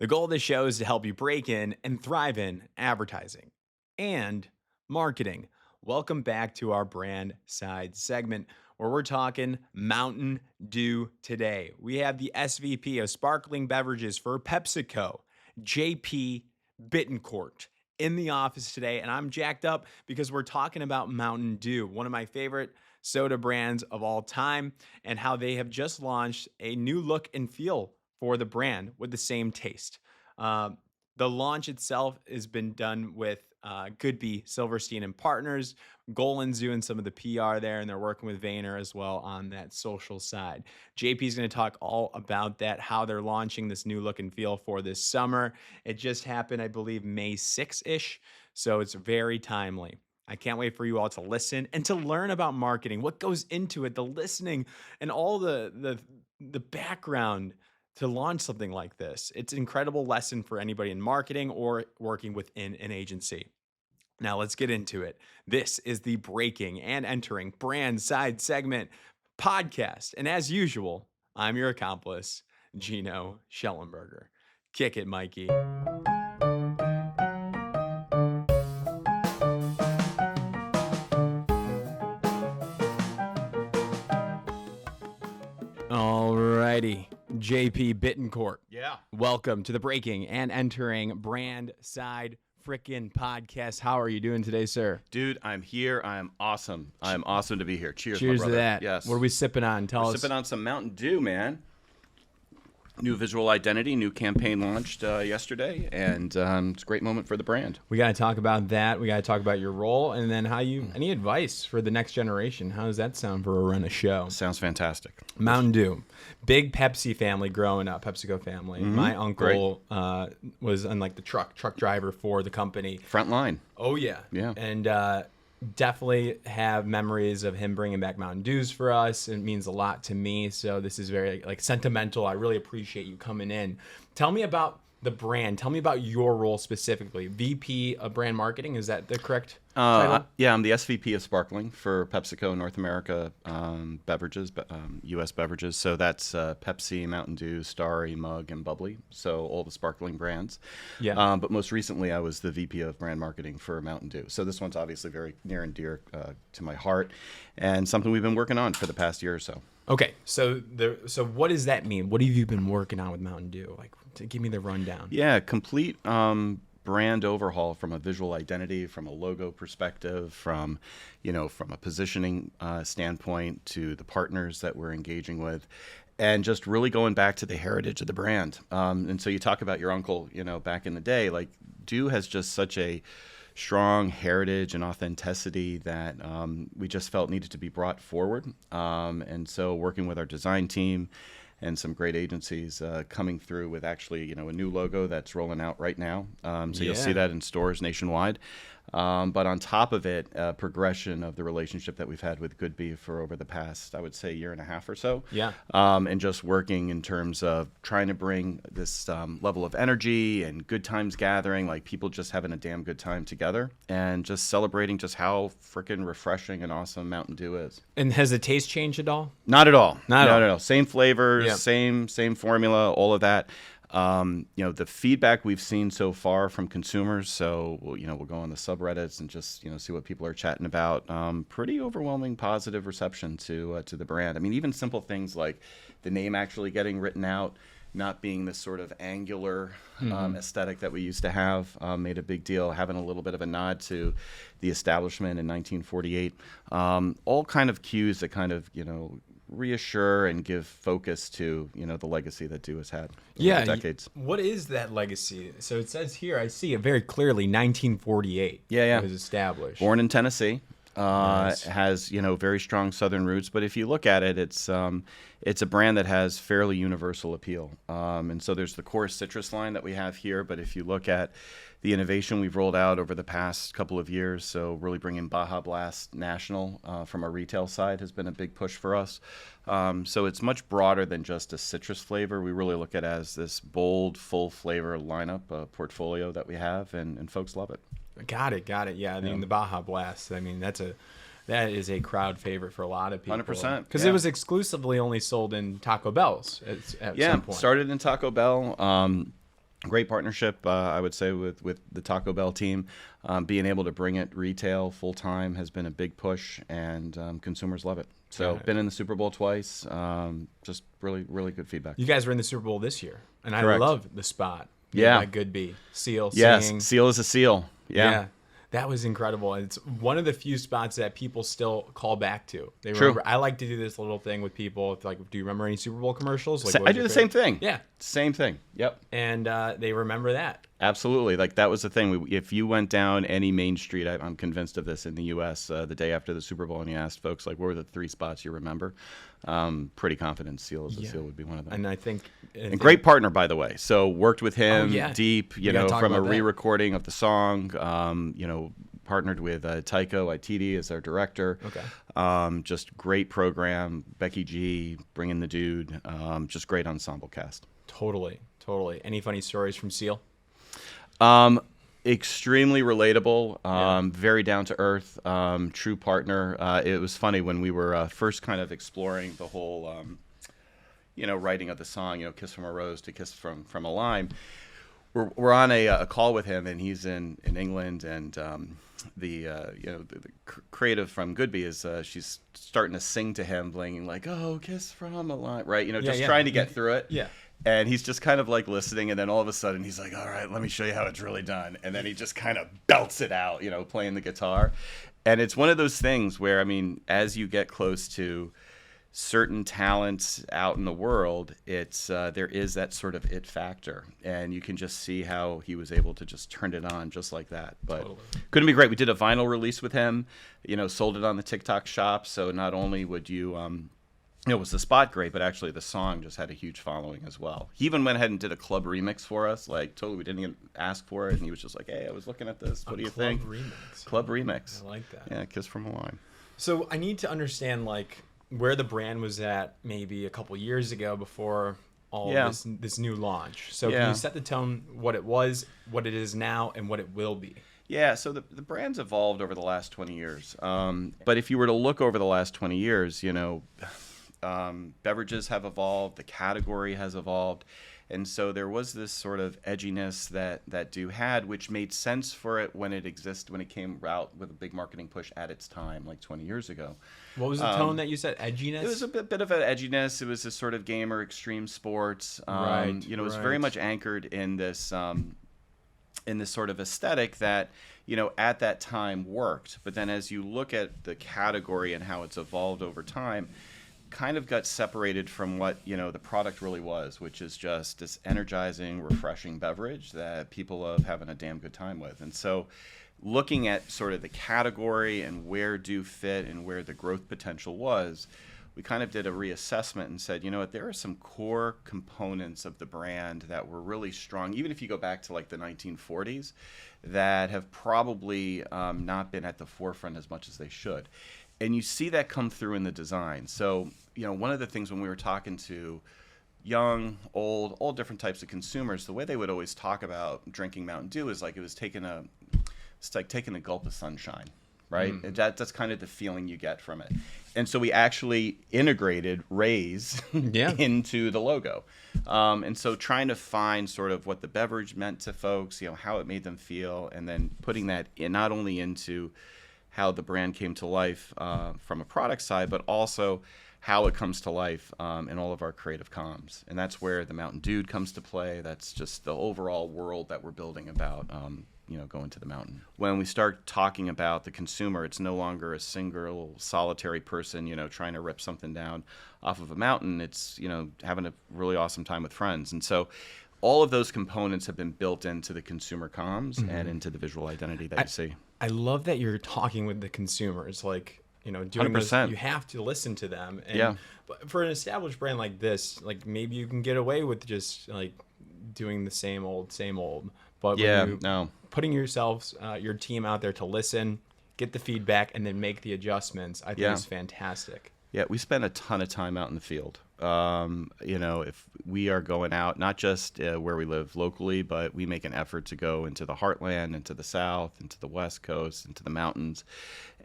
The goal of this show is to help you break in and thrive in advertising and marketing. Welcome back to our brand side segment where we're talking Mountain Dew today. We have the SVP of Sparkling Beverages for PepsiCo, JP Bittencourt, in the office today. And I'm jacked up because we're talking about Mountain Dew, one of my favorite soda brands of all time, and how they have just launched a new look and feel for the brand with the same taste. The launch itself has been done with Goodby, Silverstein, and Partners. Golan's doing some of the PR there, and they're working with Vayner as well on that social side. JP is going to talk all about that, how they're launching this new look and feel for this summer. It just happened, I believe, May 6th-ish, so it's very timely. I can't wait for you all to listen and to learn about marketing, what goes into it, the listening, and all the background to launch something like this. It's an incredible lesson for anybody in marketing or working within an agency. Now let's get into it. This is the Breaking and Entering BrandSide segment podcast. And as usual, I'm your accomplice, Gino Schellenberger. Kick it, Mikey. Alrighty, JP Bittencourt. Yeah. Welcome to the Breaking and Entering BrandSide frickin' podcast. How are you doing today, sir? Dude, I'm here. I'm awesome. I'm awesome to be here. Cheers, Cheers my to brother. that. Yes. What are we sipping on? Tell We're us. sipping on some Mountain Dew, man. New visual identity, new campaign launched yesterday, and it's a great moment for the brand. We got to talk about that. We got to talk about your role, and then any advice for the next generation. How does that sound for a run a show? Sounds fantastic. Mountain Dew, big Pepsi family growing up, PepsiCo family. My uncle was on like the truck driver for the company. Front line. Oh yeah, Yeah. and definitely have memories of him bringing back Mountain Dews for us. It means a lot to me. So this is very sentimental. I really appreciate you coming in. Tell me about the brand. Tell me about your role specifically. VP of Brand Marketing. Is that the correct title? Yeah, I'm the SVP of Sparkling for PepsiCo North America Beverages, U.S. Beverages. So that's Pepsi, Mountain Dew, Starry, Mug, and Bubbly. So all the sparkling brands. Yeah. But most recently, I was the VP of Brand Marketing for Mountain Dew. So this one's obviously very near and dear to my heart, and something we've been working on for the past year or so. Okay, so what does that mean? What have you been working on with Mountain Dew? To give me the rundown. Yeah, complete brand overhaul from a visual identity, from a logo perspective, from a positioning standpoint to the partners that we're engaging with, and just really going back to the heritage of the brand. And so you talk about your uncle, back in the day, like Dew has just such a strong heritage and authenticity that we just felt needed to be brought forward. And so working with our design team and some great agencies coming through with actually, a new logo that's rolling out right now. So you'll see that in stores nationwide. But on top of it, progression of the relationship that we've had with Goodby for over the past, I would say, year and a half or so. Yeah. And just working in terms of trying to bring this level of energy and good times gathering, like people just having a damn good time together and just celebrating just how freaking refreshing and awesome Mountain Dew is. And has the taste changed at all? Not at all. Not at all. No. Same flavors, Yeah. same formula, all of that. The feedback we've seen so far from consumers, so we'll go on the subreddits and just see what people are chatting about. Pretty overwhelming positive reception to the brand. I mean, even simple things like the name actually getting written out, not being this sort of angular aesthetic that we used to have, made a big deal. Having a little bit of a nod to the establishment in 1948. All kind of cues that kind of reassure and give focus to the legacy that Dew has had over decades. What is that legacy? So it says here, I see it very clearly, 1948. Yeah. It was established. Born in Tennessee. Nice. Has very strong Southern roots, but if you look at it, it's a brand that has fairly universal appeal. And so there's the core citrus line that we have here, but if you look at the innovation we've rolled out over the past couple of years, so really bringing Baja Blast national from a retail side has been a big push for us. So it's much broader than just a citrus flavor. We really look at it as this bold, full flavor lineup portfolio that we have, and folks love it. Got it. Yeah, I mean the Baja Blast. I mean that is a crowd favorite for a lot of people. 100%. Because it was exclusively only sold in Taco Bell's at some point. Started in Taco Bell. Great partnership, I would say, with the Taco Bell team. Being able to bring it retail full time has been a big push, and consumers love it. So, Got it. been in the Super Bowl twice. Just really, really good feedback. You guys were in the Super Bowl this year, and I Correct. love the spot. made Yeah. by Goodby. Seal Yes, singing. seal is a seal. Yeah. That was incredible. It's one of the few spots that people still call back to. They True. remember. I like to do this little thing with people. It's like, do you remember any Super Bowl commercials? Like, what I was do your the same favorite? thing. Yeah, Same thing. Yep. and they remember that. Absolutely. Like that was the thing. If you went down any main street, I'm convinced of this in the U.S. The day after the Super Bowl, and you asked folks like, "What were the 3 spots you remember?" Pretty confident "Seal is a Seal" would be one of them. And I think, And great partner, by the way. So worked with him yeah. deep, We gotta talk from a about that. re-recording of the song. Partnered with Taiko Waititi as our director. Okay. Just great program. Becky G, bringing the dude. Just great ensemble cast. Totally. Any funny stories from Seal? Extremely relatable, Yeah. very down to earth, true partner. It was funny when we were first kind of exploring the whole, writing of the song, "Kiss from a Rose" to "Kiss from a Lime." We're on a call with him, and he's in England, and the creative from Goodby is she's starting to sing to him, playing like, "Oh, kiss from a lime," right? Just trying to get through it. Yeah. And he's just kind of like listening, and then all of a sudden he's like, "All right, let me show you how it's really done." And then he just kind of belts it out, playing the guitar. And it's one of those things where, I mean, as you get close to certain talents out in the world, it's there is that sort of it factor, and you can just see how he was able to just turn it on just like that. But Totally. couldn't be great. We did a vinyl release with him, sold it on the TikTok shop. So not only would you was the spot great, but actually the song just had a huge following as well. He even went ahead and did a club remix for us, like totally we didn't even ask for it, and he was just like, "Hey, I was looking at this. What do you think?" Remix. Club remix. I like that. Yeah, "Kiss from a Lime." So I need to understand like where the brand was at maybe a couple years ago before all this new launch. So can you set the tone, what it was, what it is now, and what it will be? Yeah, so the brand's evolved over the last 20 years. But if you were to look over the last 20 years, beverages have evolved, the category has evolved. And so there was this sort of edginess that Dew had, which made sense for it when it came out with a big marketing push at its time, like 20 years ago. What was the tone that you said? Edginess? It was a bit of an edginess. It was this sort of gamer, extreme sports. Right, It was very much anchored in this sort of aesthetic that, at that time worked. But then as you look at the category and how it's evolved over time, kind of got separated from what the product really was, which is just this energizing, refreshing beverage that people love having a damn good time with. And so looking at sort of the category and where Dew fit and where the growth potential was, we kind of did a reassessment and said, there are some core components of the brand that were really strong, even if you go back to like the 1940s, that have probably not been at the forefront as much as they should. And you see that come through in the design. So, one of the things when we were talking to young, old, all different types of consumers, the way they would always talk about drinking Mountain Dew is like it's like taking a gulp of sunshine, right? That's kind of the feeling you get from it. And so we actually integrated Rays into the logo. And so trying to find sort of what the beverage meant to folks, how it made them feel, and then putting that in not only into how the brand came to life from a product side, but also how it comes to life in all of our creative comms. And that's where the Mountain Dew comes to play. That's just the overall world that we're building about, going to the mountain. When we start talking about the consumer, it's no longer a single solitary person, trying to rip something down off of a mountain. It's, having a really awesome time with friends. And so all of those components have been built into the consumer comms and into the visual identity that you see. I love that you're talking with the consumers, like, doing 100%. this, you have to listen to them. And, but for an established brand like this, like maybe you can get away with just like doing the same old. But when you putting yourselves, your team out there to listen, get the feedback, and then make the adjustments, I think is fantastic. Yeah, we spend a ton of time out in the field. If we are going out, not just where we live locally, but we make an effort to go into the heartland, into the South, into the West Coast, into the mountains,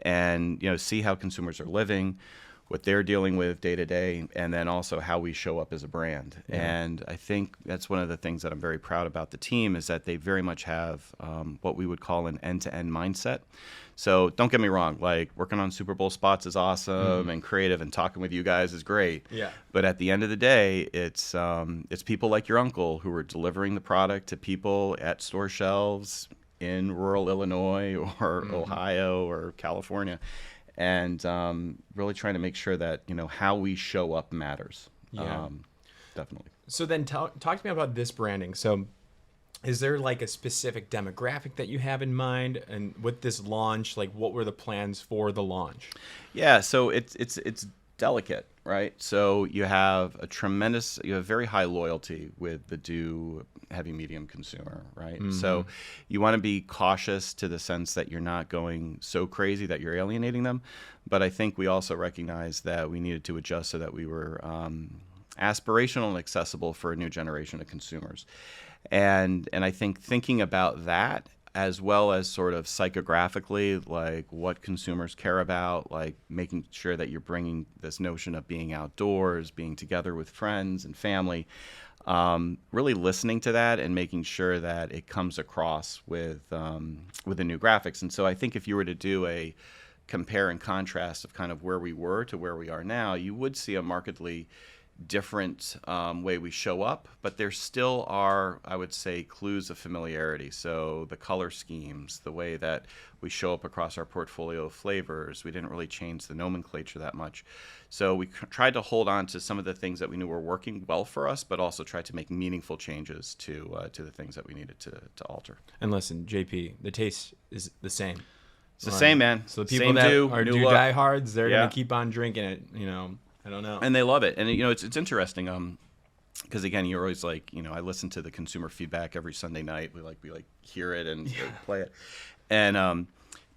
and see how consumers are living, what they're dealing with day to day, and then also how we show up as a brand. And I think that's one of the things that I'm very proud about the team is that they very much have what we would call an end-to-end mindset. So don't get me wrong, like working on Super Bowl spots is awesome and creative, and talking with you guys is great. Yeah. But at the end of the day, it's people like your uncle who are delivering the product to people at store shelves in rural Illinois or Ohio or California, and really trying to make sure that how we show up matters. Yeah. Definitely. So then talk to me about this branding. So is there like a specific demographic that you have in mind? And with this launch, like what were the plans for the launch? Yeah, so it's delicate, right? So you have very high loyalty with the heavy medium consumer, right? So you want to be cautious to the sense that you're not going so crazy that you're alienating them. But I think we also recognize that we needed to adjust so that we were aspirational and accessible for a new generation of consumers. And I think thinking about that, as well as sort of psychographically, like what consumers care about, like making sure that you're bringing this notion of being outdoors, being together with friends and family, really listening to that and making sure that it comes across with the new graphics. And so I think if you were to do a compare and contrast of kind of where we were to where we are now, you would see a markedly different way we show up, but there still are, I would say, clues of familiarity. So the color schemes, the way that we show up across our portfolio of flavors, we didn't really change the nomenclature that much. So we tried to hold on to some of the things that we knew were working well for us, but also tried to make meaningful changes to the things that we needed to alter. And listen, JP, the taste is the same. It's the same, man. So the people same that do, are new do look. diehards, they're Yeah. gonna keep on drinking it. I don't know. And they love it. And it's interesting because again, you're always like, I listen to the consumer feedback every Sunday night. We hear it and play it. And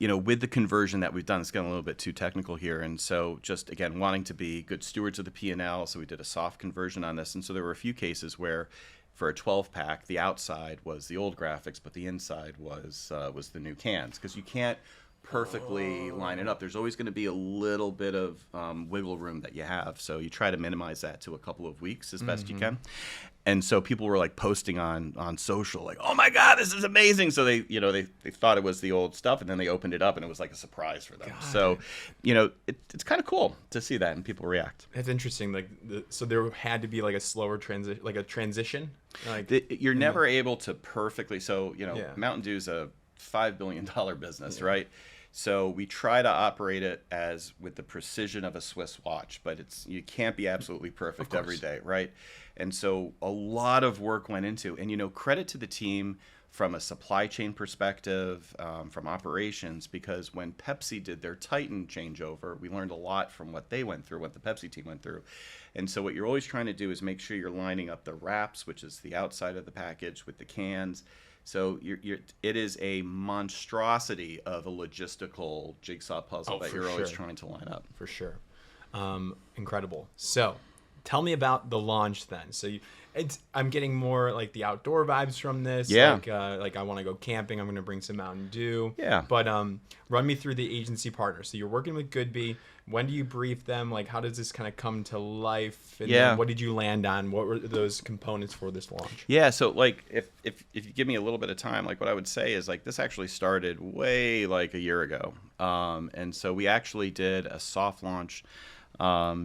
with the conversion that we've done, it's getting a little bit too technical here. And so just again, wanting to be good stewards of the P&L, so we did a soft conversion on this. And so there were a few cases where for a 12-pack, the outside was the old graphics, but the inside was the new cans, because you can't perfectly line it up. There's always going to be a little bit of wiggle room that you have, so you try to minimize that to a couple of weeks as best you can. And so people were like posting on social, like, "Oh my God, this is amazing!" So they thought it was the old stuff, and then they opened it up, and it was like a surprise for them. God. So it's kind of cool to see that and people react. That's interesting. So there had to be like a slower transition, like a transition. You're never able to perfectly. So Yeah. Mountain Dew's a $5 billion business, right? So we try to operate it as with the precision of a Swiss watch, but you can't be absolutely perfect every day, right? And so a lot of work went into, and credit to the team from a supply chain perspective, from operations, because when Pepsi did their Titan changeover, we learned a lot from what they went through, what the Pepsi team went through. And so what you're always trying to do is make sure you're lining up the wraps, which is the outside of the package, with the cans. So it is a monstrosity of a logistical jigsaw puzzle that you're always trying to line up. For sure. Incredible. So tell me about the launch then. So I'm getting more like the outdoor vibes from this. Yeah. Like I want to go camping. I'm going to bring some Mountain Dew. Yeah. But run me through the agency partner. So you're working with Goodby. When do you brief them? Like, how does this kind of come to life? And then what did you land on? What were those components for this launch? Yeah. So like, if you give me a little bit of time, like what I would say is like this actually started way like a year ago. And so we actually did a soft launch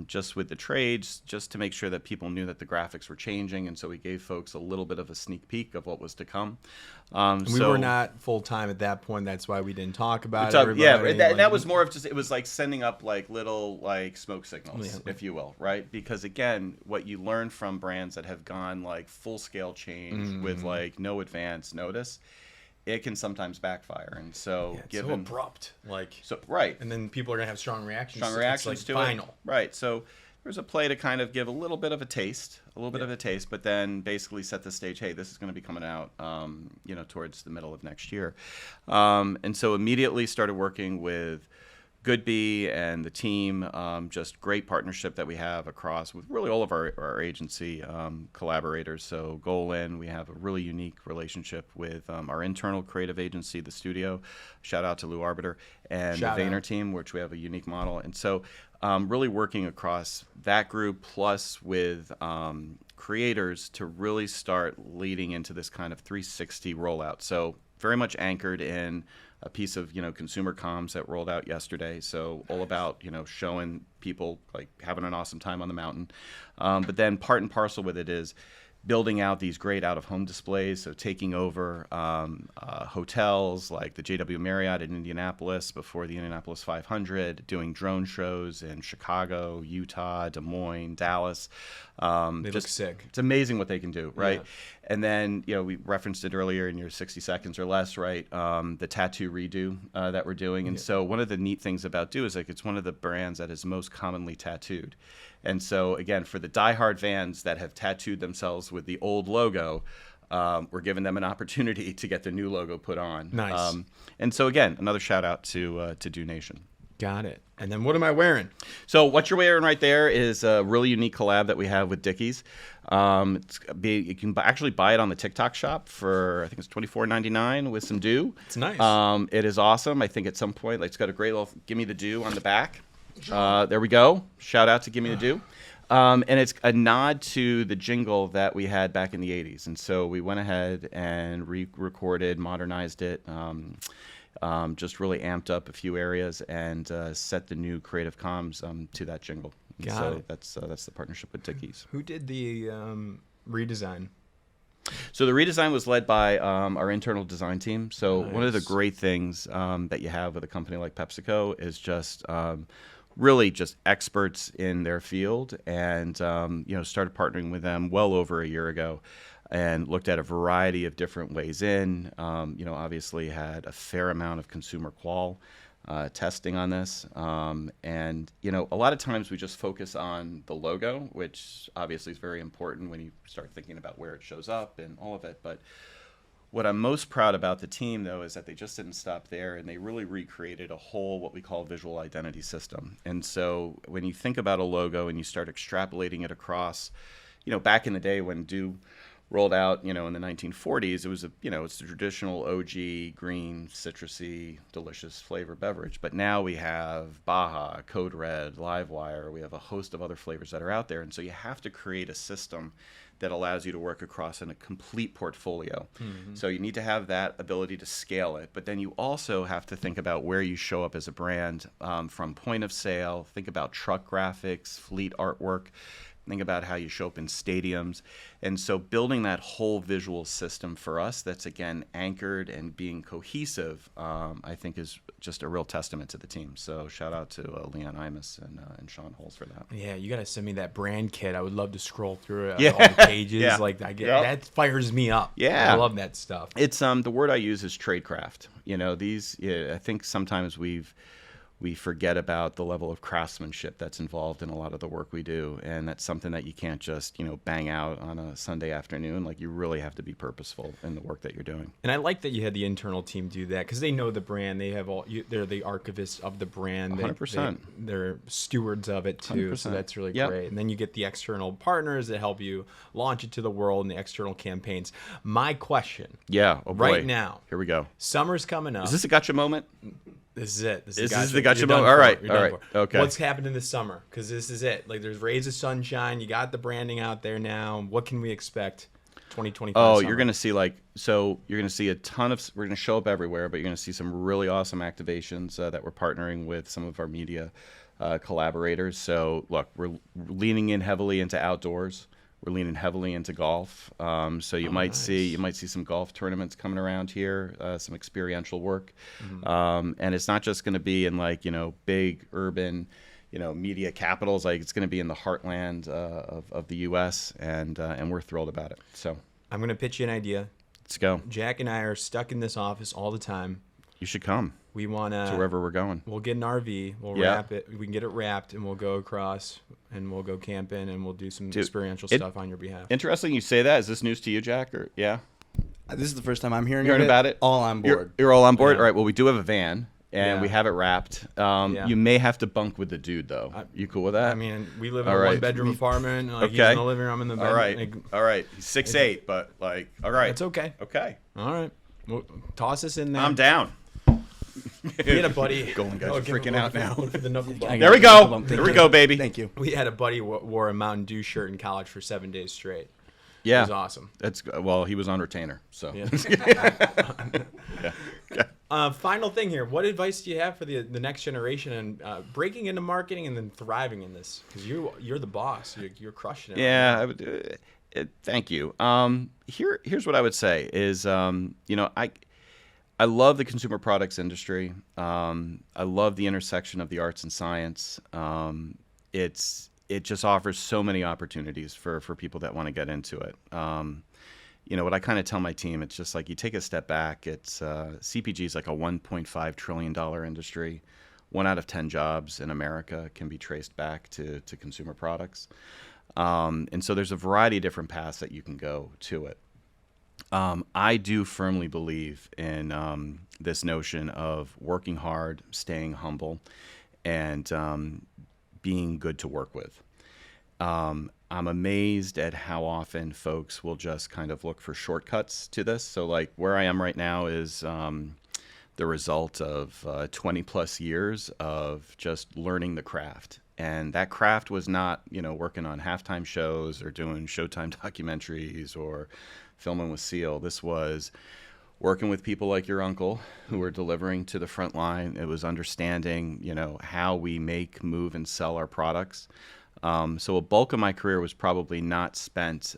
just with the trades, just to make sure that people knew that the graphics were changing. And so we gave folks a little bit of a sneak peek of what was to come. We were not full time at that point. That's why we didn't talk about it. Yeah, that was more of just, it was like sending up like little like smoke signals, if you will, right? Because again, what you learn from brands that have gone like full scale change with like no advance notice, it can sometimes backfire. And so so abrupt, right. And then people are gonna have strong reactions. Reactions it's to final. it. Right. So there's a play to kind of give a little bit of a taste, but then basically set the stage. Hey, this is going to be coming out, towards the middle of next year. And so immediately started working with Goodby and the team, just great partnership that we have across with really all of our agency collaborators. So Golan, we have a really unique relationship with our internal creative agency, The Studio. Shout out to Lou Arbiter and the Vayner team, which we have a unique model. And so really working across that group plus with creators to really start leading into this kind of 360 rollout. So very much anchored in a piece of consumer comms that rolled out yesterday. So all about showing people like having an awesome time on the mountain, but then part and parcel with it is building out these great out-of-home displays, so taking over hotels like the JW Marriott in Indianapolis before the Indianapolis 500, doing drone shows in Chicago, Utah, Des Moines, Dallas. They look sick. It's amazing what they can do, right? Yeah. And then, we referenced it earlier in your 60 seconds or less, right? The tattoo redo that we're doing. And so one of the neat things about Do is like it's one of the brands that is most commonly tattooed. And so, again, for the diehard fans that have tattooed themselves with the old logo, we're giving them an opportunity to get the new logo put on. Nice. And so, again, another shout out to Do Nation. Got it. And then what am I wearing? So what you're wearing right there is a really unique collab that we have with Dickies. You can actually buy it on the TikTok shop for, I think it's $24.99 with some Do. It's nice. It is awesome. I think at some point, like, it's got a great little "Gimme the Do" on the back. There we go. Shout out to "Gimme the Do." And it's a nod to the jingle that we had back in the 80s. And so we went ahead and re-recorded, modernized it, just really amped up a few areas and set the new creative comms to that jingle. And Got so it. that's the partnership with Dickies. Who did the redesign? So the redesign was led by our internal design team. So one of the Nice. great things that you have with a company like PepsiCo is just really just experts in their field, and started partnering with them well over a year ago, and looked at a variety of different ways in. Obviously had a fair amount of consumer qual testing on this, and a lot of times we just focus on the logo, which obviously is very important when you start thinking about where it shows up and all of it. But what I'm most proud about the team, though, is that they just didn't stop there, and they really recreated a whole what we call visual identity system. And so when you think about a logo and you start extrapolating it across, back in the day when Do rolled out, in the 1940s, it was it's the traditional OG green, citrusy, delicious flavor beverage. But now we have Baja, Code Red, Livewire. We have a host of other flavors that are out there, and so you have to create a system that allows you to work across in a complete portfolio. Mm-hmm. So you need to have that ability to scale it, but then you also have to think about where you show up as a brand, from point of sale. Think about truck graphics, fleet artwork. Think about how you show up in stadiums. And so building that whole visual system for us that's, again, anchored and being cohesive, I think is just a real testament to the team. So shout out to Leon Imus and Sean Holes for that. Yeah, you got to send me that brand kit. I would love to scroll through it, Yeah. all the pages. Yeah. Like that fires me up. Yeah. I love that stuff. It's the word I use is tradecraft. I think sometimes we forget about the level of craftsmanship that's involved in a lot of the work we do, and that's something that you can't just bang out on a Sunday afternoon. Like, you really have to be purposeful in the work that you're doing. And I like that you had the internal team do that, because they know the brand. They have they're the archivists of the brand. 100%. They're stewards of it too. 100%. So that's really Yep. great. And then you get the external partners that help you launch it to the world and the external campaigns. My question, Yeah. Oh boy. right now, Here we go. summer's coming up. Is this a gotcha moment? This is it. This is the gotcha You're done moment. All for. right. You're All done right. for. Okay. What's happening this summer? Because this is it. Like, there's rays of sunshine. You got the branding out there now. What can we expect 2025 Oh, summer? you're going to see you're going to see a ton of, we're going to show up everywhere, but you're going to see some really awesome activations that we're partnering with some of our media collaborators. So look, we're leaning in heavily into outdoors. We're leaning heavily into golf. So you might see some golf tournaments coming around here, some experiential work. Mm-hmm. And it's not just going to be in big urban, media capitals. Like, it's going to be in the heartland of the U.S. and we're thrilled about it. So I'm going to pitch you an idea. let's go. Jack and I are stuck in this office all the time. You should come We want to to, wherever we're going. we'll get an RV, we'll Yeah. wrap it, we can get it wrapped, and we'll go across, and we'll go camping, and we'll do some Dude, experiential stuff on your behalf. Interesting you say that. Is this news to you, Jack? Or yeah? This is the first time I'm hearing, Hearing of about it? All on board. You're all on board? Yeah. All right. Well, we do have a van, and Yeah. we have it wrapped. Yeah. You may have to bunk with the dude, though. You cool with that? I mean, we live in All a right. one-bedroom apartment. Like, he's Okay. in the living room, I'm in the bed. all right. Like, All right. He's 6'8", but all right. it's okay. Okay. All right. Well, toss us in there. I'm down. We had a buddy. Golden guys are freaking out now. For the knuckle bump. There we go. There we go, baby. Thank you. We had a buddy wore a Mountain Dew shirt in college for 7 days straight. Yeah, It was awesome. He was on retainer, so. Final thing here. What advice do you have for the next generation and breaking into marketing and then thriving in this? Because you're the boss. You're crushing it. Yeah, I would, thank you. Here's what I would say is, I love the consumer products industry. I love the intersection of the arts and science. It just offers so many opportunities for people that want to get into it. What I kind of tell my team, it's just like you take a step back. It's CPG is like a $1.5 trillion industry. 1 out of 10 jobs in America can be traced back to consumer products. And so there's a variety of different paths that you can go to it. I do firmly believe in this notion of working hard, staying humble, and being good to work with. I'm amazed at how often folks will just kind of look for shortcuts to this. So like where I am right now is the result of 20 plus years of just learning the craft. And that craft was not, working on halftime shows or doing Showtime documentaries or filming with Seal. This was working with people like your uncle who were delivering to the front line. It was understanding, how we make, move, and sell our products. So a bulk of my career was probably not spent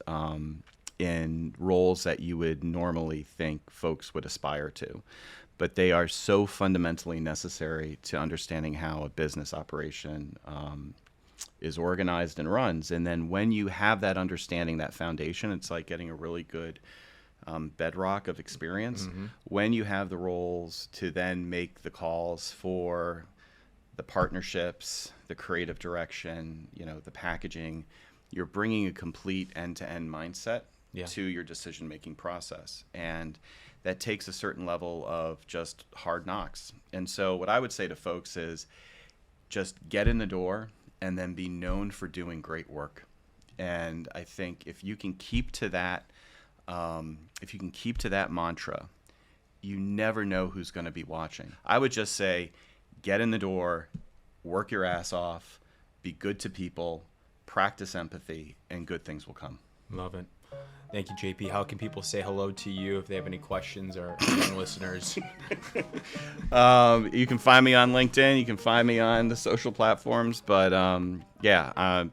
in roles that you would normally think folks would aspire to. But they are so fundamentally necessary to understanding how a business operation is organized and runs. And then when you have that understanding, that foundation, it's like getting a really good bedrock of experience. Mm-hmm. When you have the roles to then make the calls for the partnerships, the creative direction, the packaging, you're bringing a complete end-to-end mindset to your decision-making process. And that takes a certain level of just hard knocks. And so what I would say to folks is just get in the door and then be known for doing great work. And I think if you can keep to that, mantra, you never know who's going to be watching. I would just say, get in the door, work your ass off, be good to people, practice empathy, and good things will come. Love it. Thank you, JP. How can people say hello to you if they have any questions or young listeners? You can find me on LinkedIn. You can find me on the social platforms. But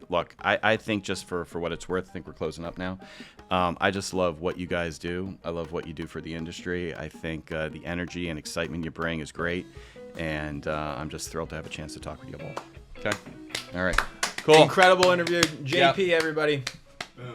look, I think just for what it's worth, I think we're closing up now. I just love what you guys do. I love what you do for the industry. I think the energy and excitement you bring is great. And I'm just thrilled to have a chance to talk with you all. Okay. All right. Cool. Incredible interview. JP, everybody. Boom.